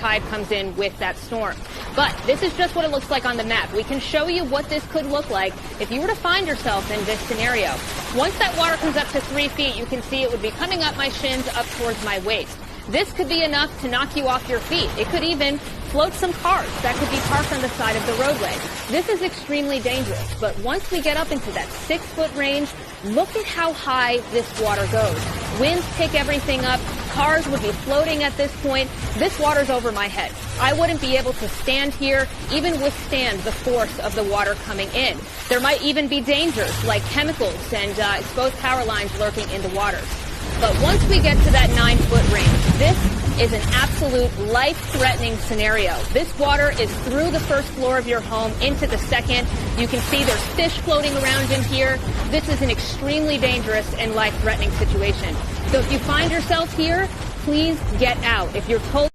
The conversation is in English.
tide comes in with that storm. But this is just what it looks like on the map. We can show you what this could look like if you were to find yourself in this scenario. Once that water comes up to 3 feet, you can see it would be coming up my shins up towards my waist. This could be enough to knock you off your feet. It could even float some cars that could be parked on the side of the roadway. This is extremely dangerous, but once we get up into that 6-foot range, look at how high this water goes. Winds pick everything up. Cars would be floating at this point. This water's over my head. I wouldn't be able to stand here, even withstand the force of the water coming in. There might even be dangers like chemicals and exposed power lines lurking in the waters. But once we get to that 9-foot range, this is an absolute life-threatening scenario. This water is through the first floor of your home into the second. You can see there's fish floating around in here. This is an extremely dangerous and life-threatening situation. So if you find yourself here, please get out. If you're told